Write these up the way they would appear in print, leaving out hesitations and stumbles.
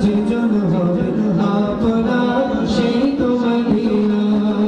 যে জন হবে আপনা সেই তো মদিনা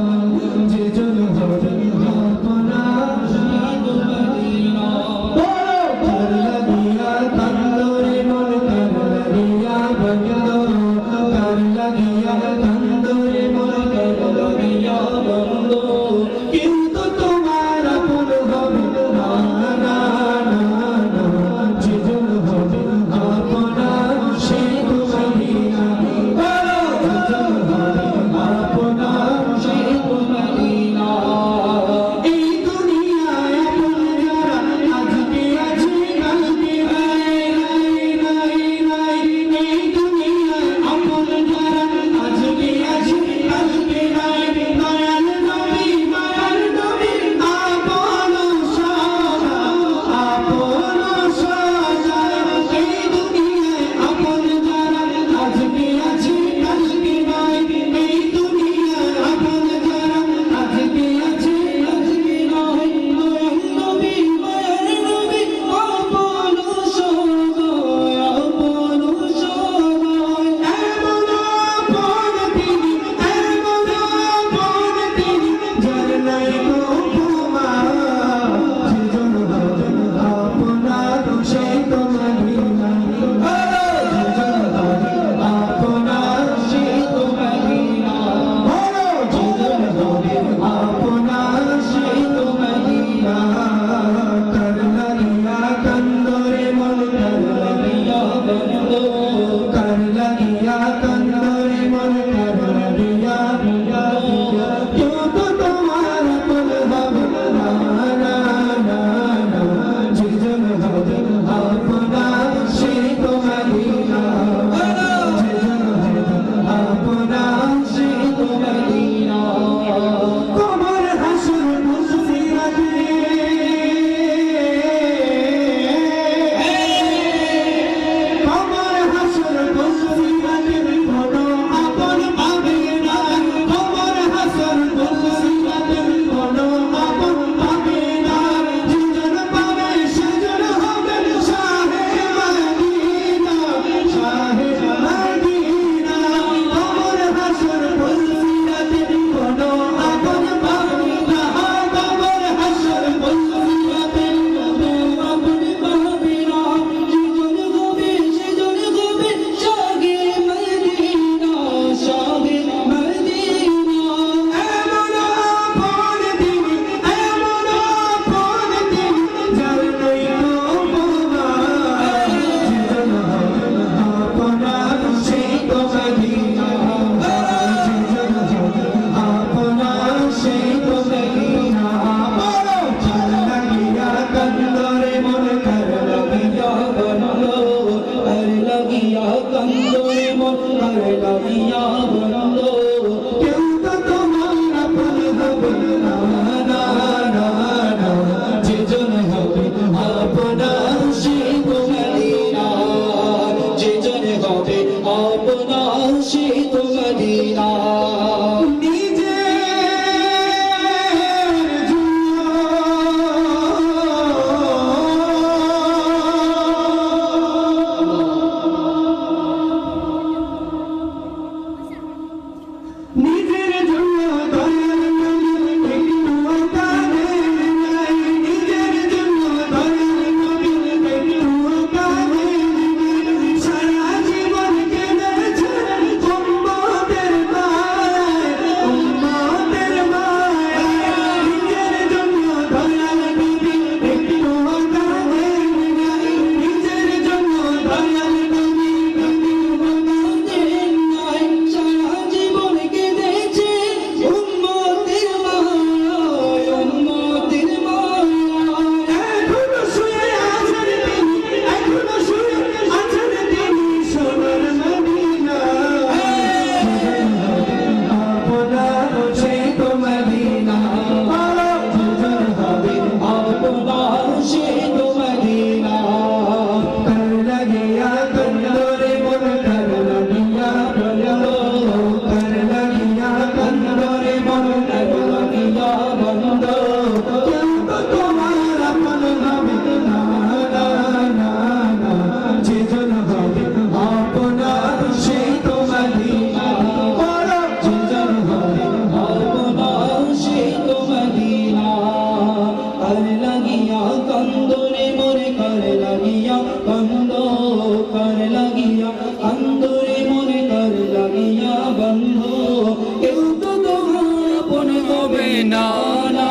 না না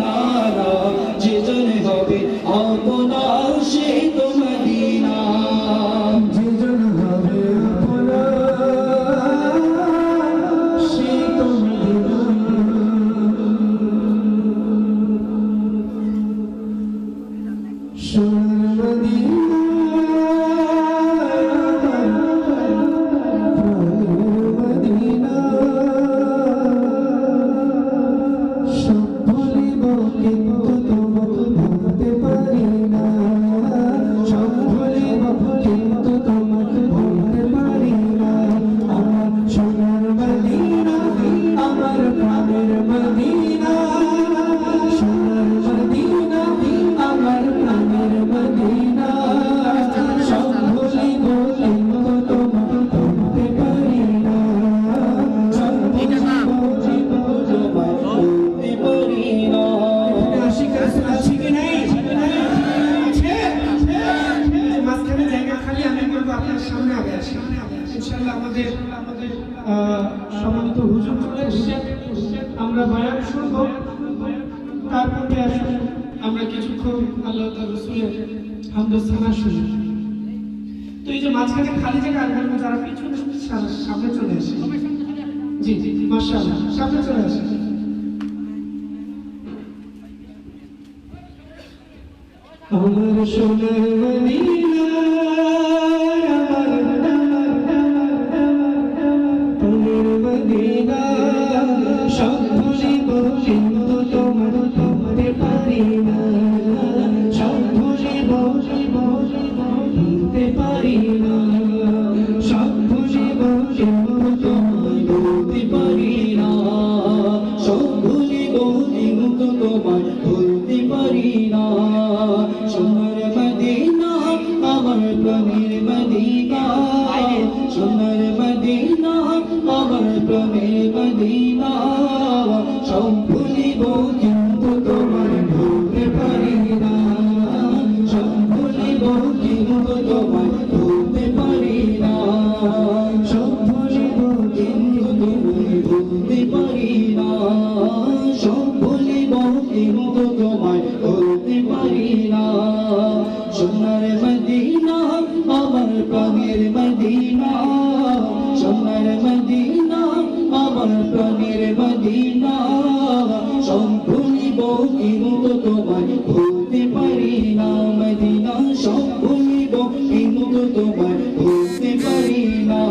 না না যেজন হবে আপনার সে তো মদিনা যেজন হবে আপনার সে তো মদিনা সোনার মদিনা সম্মানিত হুজুর চলে এসেছেন আমরা বয়ান শুনব তারপরে আসুন আমরা কিছুক্ষণ আল্লাহ তাআলা রাসূলের হামদ ও সানা শুনি তো এই যে মাঝখানে খালি জায়গা আর যারা পিছনে সামনে চলে আসে জি জি মাশাআল্লাহ সামনে চলে আসে আমার সোনার মদিনা সব ভুলিব কিন্তু তোমার তোমারে পারি না সব ভুলিব ভুলতে পারি না সব ভুলিব কিন্তু তোমায় ভুলতে পারি না সব ভুলিব কিন্তু তোমায় ভুলতে পারি না সোনার মদিনা আমার প্রাণের মদিনা সোনার মদিনা আমার প্রাণের মদিনা সব ভুলিব কিন্তু তোমায় ভুলতে পারি না সব ভুলিব কিন্তু তোমায় ভুলতে পারি না সব ভুলিব কিন্তু তোমায় ভুলতে পারি না সব ভুলিব কিন্তু তোমায় ভুলতে পারি না সোনার মদিনা আমার প্রাণের মদিনা সোনার মদিনা আমার প্রাণের মদিনা সব ভুলিব কিন্তু তোমায় ভুলতে পারি না মদিনা সব ভুলিব কিন্তু তোমায় ভুলতে পারি না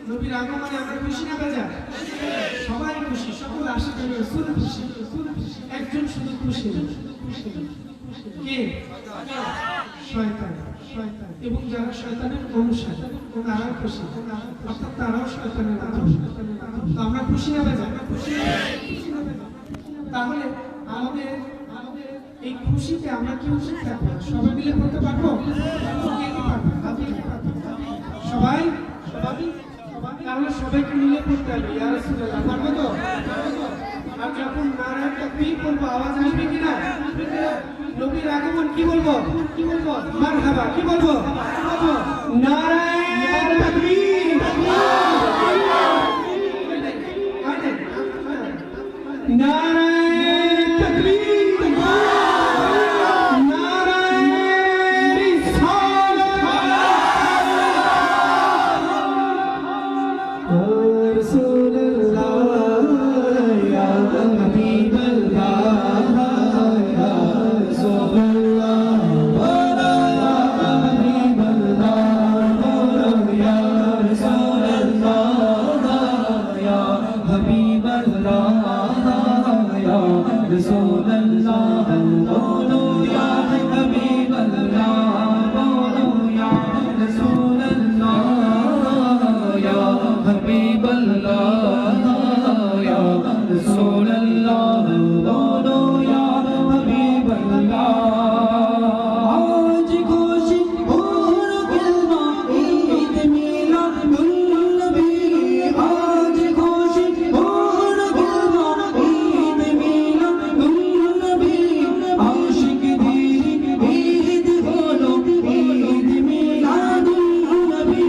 নবীর আগমনে আমরা খুশি না বেজার? সবাই খুশি, সকল আশিকার রাসূল খুশি, একজন শুধু খুশি না। কে? শয়তান। এবং যারা শয়তানের অনুসারী তারাও খুশি, অর্থাৎ তারাও শয়তানের অনুসারী। তো আমরা খুশি হবে না? তাহলে আমাদের এই খুশিতে আমরা কি উচিত থাকবো? সবাই মিলে করতে পারবো? কে কে পারবো? সবাই? তাহলে সবাইকে মিলে করতে হবে। ইয়া রাসূলুল্লাহ, পারবো তো? আর যখন নারায়ে তাকবীর বলবো আওয়াজ আসবে কিনা? নবীর আগমন কি বলবো? মারহাবা। কি বলবো? নারায়ে তাকবীর। নারায়ে তাকবীর। নারায়ে রিসালাত। ইয়া রাসূলুল্লাহ, ইয়া হাবিবাল্লাহ, ইয়া রাসূলুল্লাহ, ইয়া রাসূলুল্লাহ, ইয়া হাবিবাল্লাহ, ইয়া রাসূলুল্লাহ, বলো ইয়া হাবিবাল্লাহ, বলো ইয়া রাসূলুল্লাহ, ইয়া হাবিবাল্লাহ, ইয়া রাসূলুল্লাহ, বলো ইয়া হাবিবাল্লাহ। আজ খুশি ওর গেলনা ঈদ মিলাদুন নবী, আজ খুশি ওর গেলনা ঈদ মিলাদুন নবী, আশিকদের ঈদ হলো ঈদ মিলাদুন নবী,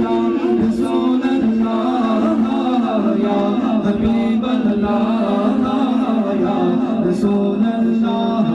ইয়া রাসূলুল্লাহ, ইয়া হাবিবাল্লাহ, ইয়া রাসূলুল্লাহ,